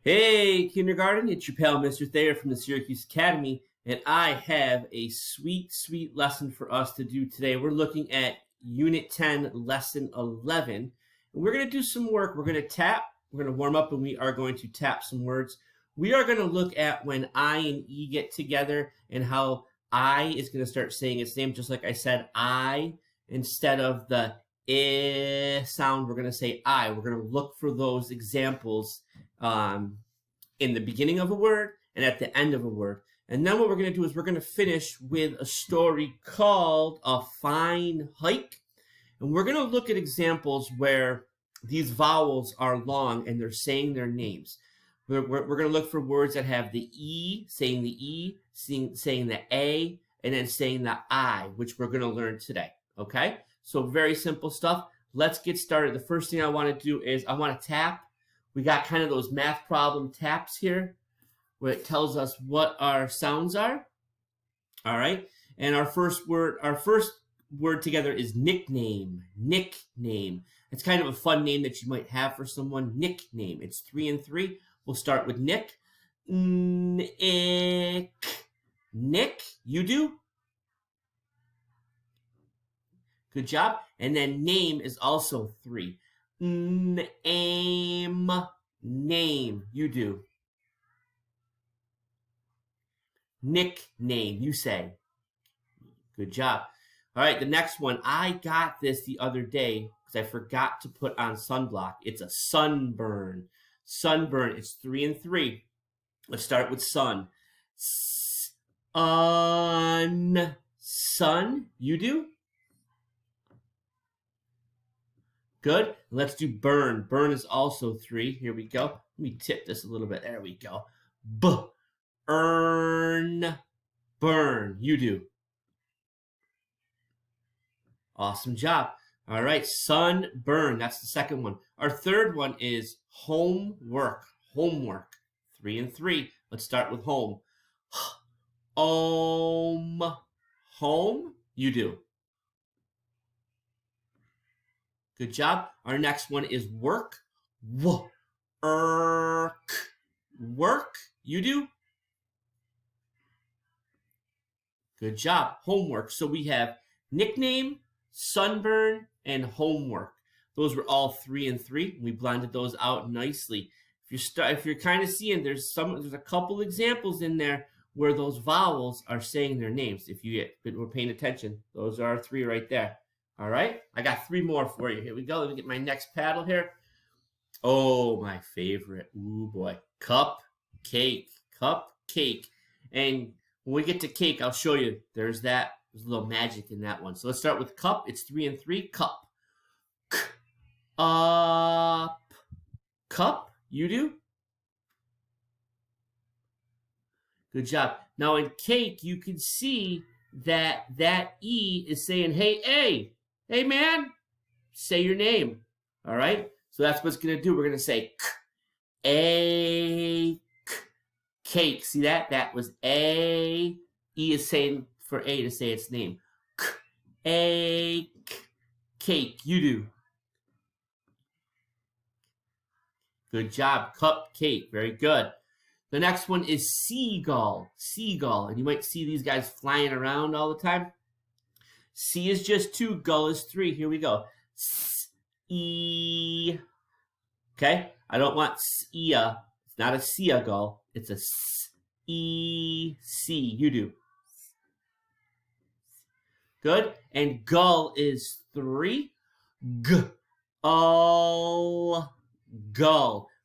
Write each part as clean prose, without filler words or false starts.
Hey, kindergarten, it's your pal, Mr. Thayer from the Syracuse Academy, and I have a sweet, sweet lesson for us to do today. We're looking at Unit 10, Lesson 11, and we're going to do some work. We're going to tap, we're going to warm up, and we are going to tap some words. We are going to look at when I and E get together and how I is going to start saying its name, just like I said, I, instead of the sound, we're going to say I. We're going to look for those examples in the beginning of a word and at the end of a word. And then what we're going to do is we're going to finish with a story called A Fine Hike. And we're going to look at examples where these vowels are long and they're saying their names. We're going to look for words that have the E, saying the E, saying the A, and then saying the I, which we're going to learn today. Okay? So very simple stuff. Let's get started. The first thing I want to do is I want to tap. We got kind of those math problem taps here where it tells us what our sounds are. All right. And our first word together is nickname. Nickname. It's kind of a fun name that you might have for someone. Nickname. It's 3 and 3. We'll start with Nick. Nick. Nick, you do. Good job. And then name is also 3. Name. Name. You do. Nickname. You say. Good job. All right, the next one. I got this the other day because I forgot to put on sunblock. It's a sunburn. Sunburn. It's 3 and 3. Let's start with sun. Sun. You do. Good. Let's do burn. Burn is also 3. Here we go. Let me tip this a little bit. There we go. Earn. Burn. You do. Awesome job. All right. Sunburn. That's the second one. Our third one is homework. Homework. 3 and 3. Let's start with home. Home. You do. Good job. Our next one is work. Work. Work. You do. Good job. Homework. So we have nickname, sunburn, and homework. Those were all 3 and 3. We blended those out nicely. If you're kind of seeing, there's a couple examples in there where those vowels are saying their names. If you were paying attention, those are 3 right there. All right, I got 3 more for you. Here we go. Let me get my next paddle here. Oh, my favorite. Ooh, boy. Cupcake. Cupcake. And when we get to cake, I'll show you. There's a little magic in that one. So let's start with cup. It's 3 and 3. Cup. Up. Cup. You do. Good job. Now in cake, you can see that E is saying, hey, A. Hey, man, say your name, all right? So that's what it's going to do. We're going to say cake. See that? That was A. E is saying for A to say its name. Cake. You do. Good job. Cupcake. Very good. The next one is seagull. Seagull. And you might see these guys flying around all the time. C is just 2, gull is 3. Here we go. E. Okay? I don't want sea. It's not a seagull. It's a E. C. You do. Good. And gull is 3. Gull.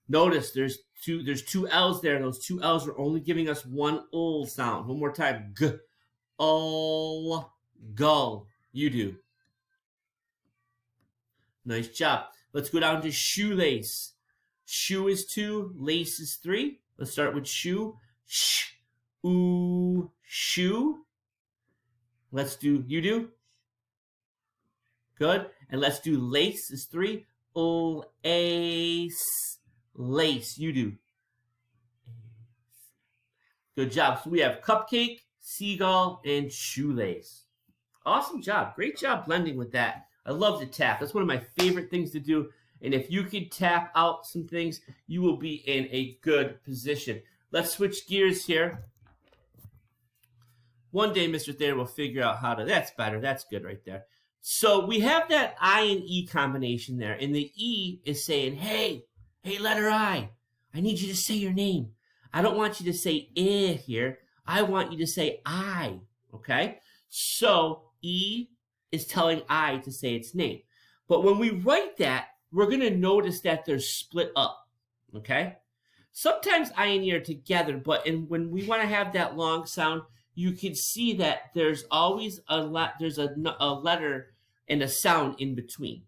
Notice there's 2 L's there. Those 2 L's are only giving us 1 ul sound. One more time. Gull. You do. Nice job. Let's go down to shoelace. Shoe is 2. Lace is 3. Let's start with shoe. Shoe. Let's do. You do. Good. And let's do lace is 3. Ace. Lace. You do. Good job. So we have cupcake, seagull, and shoelace. Awesome job. Great job blending with that. I love to tap. That's one of my favorite things to do. And if you can tap out some things, you will be in a good position. Let's switch gears here. One day, Mr. Thayer will figure out how to, that's better, that's good right there. So we have that I and E combination there, and the E is saying, hey, letter I need you to say your name. I don't want you to say here. I want you to say I, okay? So E is telling I to say its name. But when we write that, we're going to notice that they're split up, okay? Sometimes I and E are together, but when we want to have that long sound, you can see that there's always a letter and a sound in between,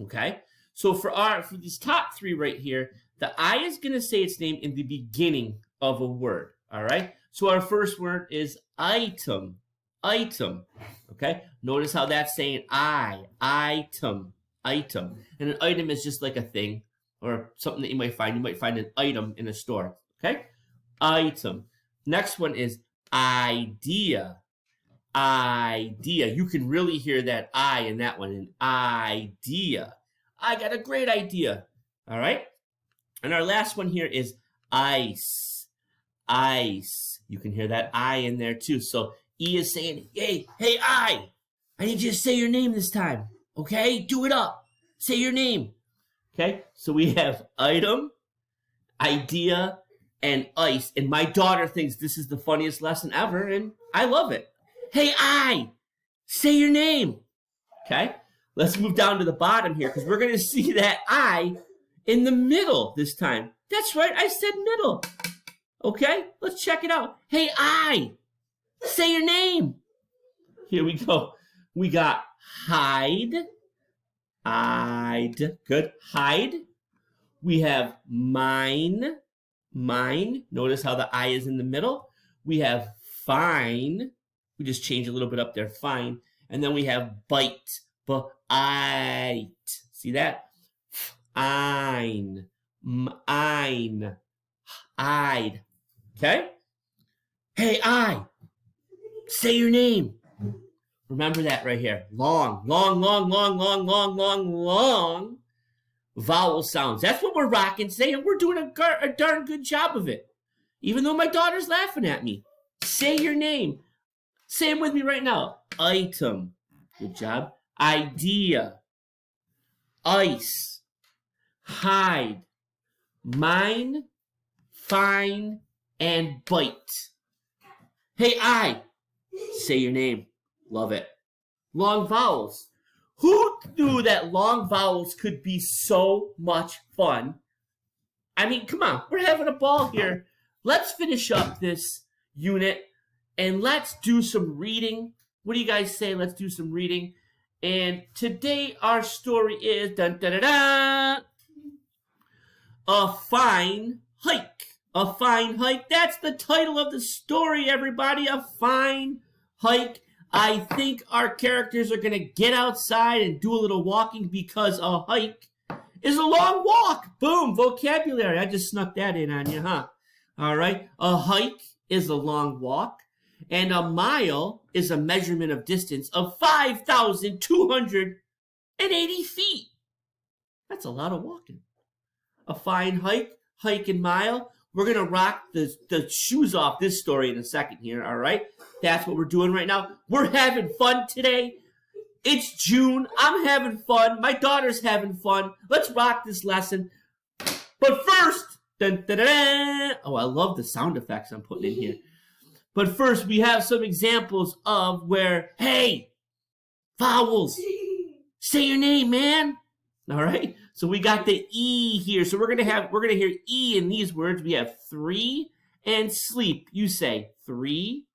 okay? So for these top three right here, the I is going to say its name in the beginning of a word, all right? So our first word is item, okay? Notice how that's saying item. And an item is just like a thing or something that you might find. You might find an item in a store, okay? Item. Next one is idea. You can really hear that I in that one, an idea. I got a great idea, all right? And our last one here is ice. You can hear that I in there too. So E is saying, hey, I need you to say your name this time, okay? Do it up. Say your name, okay? So we have item, idea, and ice. And my daughter thinks this is the funniest lesson ever, and I love it. Hey, I, say your name, okay? Let's move down to the bottom here because we're going to see that I in the middle this time. That's right, I said middle. Okay, let's check it out. Hey, I, say your name. Here we go. We got hide. Good. Hide. We have mine. Notice how the I is in the middle. We have fine. We just change a little bit up there. Fine. And then we have bite. Bite. See that? Ein. I'd. Okay? Hey, I. Say your name. Remember that right here. Long vowel sounds. That's what we're rocking today, and we're doing a darn good job of it. Even though my daughter's laughing at me. Say your name. Say them with me right now. Item. Good job. Idea. Ice. Hide. Mine. Fine. And bite. Hey, I. Say your name. Love it. Long vowels. Who knew that long vowels could be so much fun? I mean, come on. We're having a ball here. Let's finish up this unit and let's do some reading. What do you guys say? Let's do some reading. And today our story is dun, dun, dun, dun, A Fine Hike. A Fine Hike. That's the title of the story, everybody. A Fine Hike. I think our characters are going to get outside and do a little walking because a hike is a long walk. Boom, vocabulary. I just snuck that in on you, huh? All right. A hike is a long walk, and a mile is a measurement of distance of 5,280 feet. That's a lot of walking. A fine hike, hike and mile. We're going to rock the shoes off this story in a second here, all right? That's what we're doing right now. We're having fun today. It's June. I'm having fun. My daughter's having fun. Let's rock this lesson. But first, dun, dun, dun, dun. Oh, I love the sound effects I'm putting in here. But first, we have some examples of where, hey, vowels, say your name, man. All right. So we got the E here. So we're gonna hear E in these words. We have three and sleep. You say three,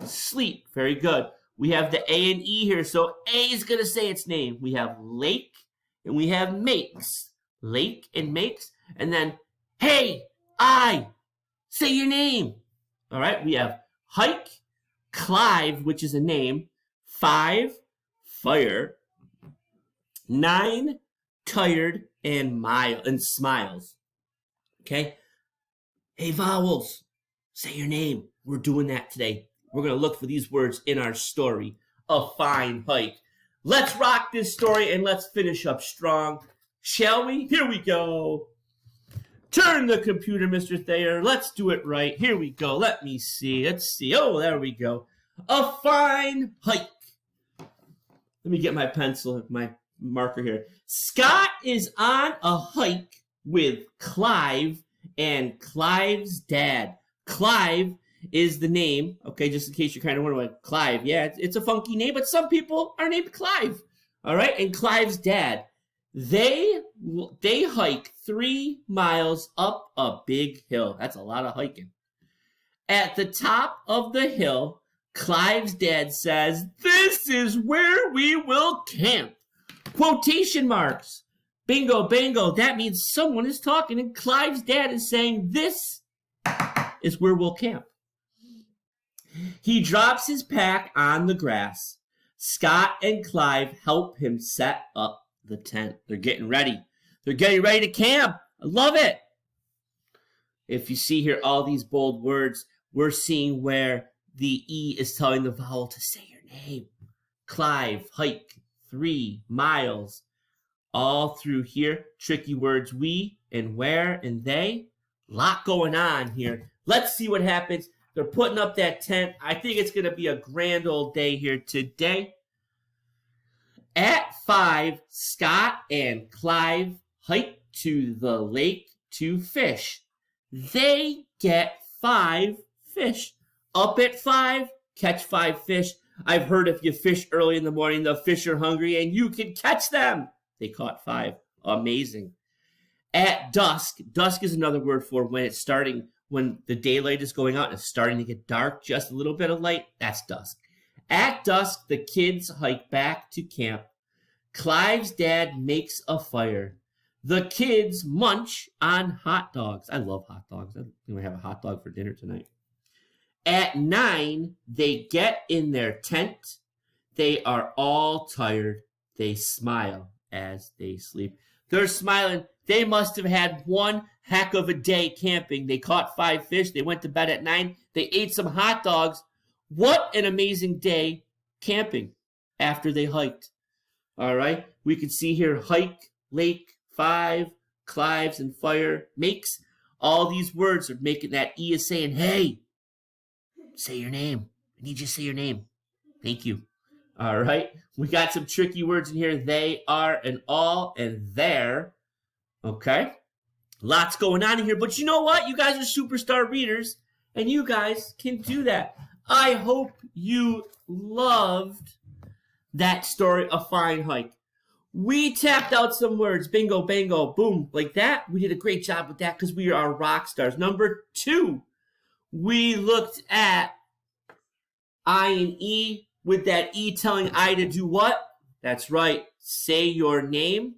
sleep. Very good. We have the A and E here. So A is gonna say its name. We have lake and we have makes. Lake and makes. And then, hey, I, say your name. All right. We have hike, Clive, which is a name. 5, fire. 9, tired, and smiles. Okay? Hey, vowels, say your name. We're doing that today. We're going to look for these words in our story, A Fine Hike. Let's rock this story and let's finish up strong, Shall we? Here we go. Turn the computer, Mr. Thayer. Let's do it right. Here we go. Let me see. Let's see. Oh, there we go. A fine hike. Let me get my pencil, my marker here. Scott is on a hike with Clive and Clive's dad. Clive is the name, okay, just in case you're kind of wondering, like, Clive. Yeah, it's a funky name, but some people are named Clive. All right, and Clive's dad. They hike 3 miles up a big hill. That's a lot of hiking. At the top of the hill, Clive's dad says, "This is where we will camp." Quotation marks. Bingo, bango. That means someone is talking, and Clive's dad is saying, "This is where we'll camp." He drops his pack on the grass. Scott and Clive help him set up the tent. They're getting ready. They're getting ready to camp. I love it. If you see here all these bold words, we're seeing where the E is telling the vowel to say your name. Clive, hike, 3 miles. All through here, tricky words, we and where and they. Lot going on here. Let's see what happens. They're putting up that tent. I think it's going to be a grand old day here today. At 5, Scott and Clive hike to the lake to fish. They get 5 fish. Up at 5, catch 5 fish. I've heard if you fish early in the morning, the fish are hungry and you can catch them. They caught 5. Amazing. At dusk, dusk is another word for when it's starting, when the daylight is going out and it's starting to get dark, just a little bit of light, that's dusk. At dusk, the kids hike back to camp. Clive's dad makes a fire. The kids munch on hot dogs. I love hot dogs. I'm going to have a hot dog for dinner tonight. At 9, they get in their tent. They are all tired. They smile as they sleep. They're smiling. They must have had one heck of a day camping. They caught 5 fish. They went to bed at 9. They ate some hot dogs. What an amazing day camping after they hiked. All right. We can see here hike, lake, 5, Clives, and fire, makes. All these words are making that E is saying, hey, say your name. I need you to say your name. Thank you. All right. We got some tricky words in here. They, are, and all, and there. Okay. Lots going on in here. But you know what? You guys are superstar readers, and you guys can do that. I hope you loved that story, A Fine Hike. We tapped out some words. Bingo, bango, boom. Like that. We did a great job with that because we are rock stars. Number 2, we looked at I and E, with that E telling I to do what? That's right. Say your name,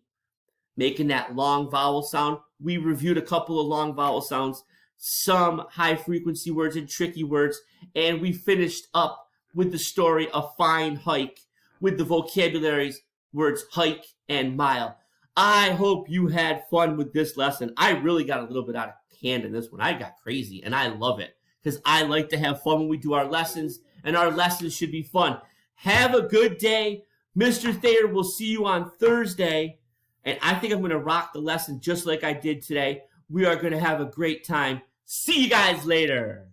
making that long vowel sound. We reviewed a couple of long vowel sounds, some high frequency words and tricky words, and we finished up with the story A Fine Hike with the vocabularies words hike and mile. I hope you had fun with this lesson. I really got a little bit out of hand in this one. I got crazy, and I love it because I like to have fun when we do our lessons, and our lessons should be fun. Have a good day. Mr. Thayer will see you on Thursday, and I think I'm going to rock the lesson just like I did today. We are going to have a great time. See you guys later.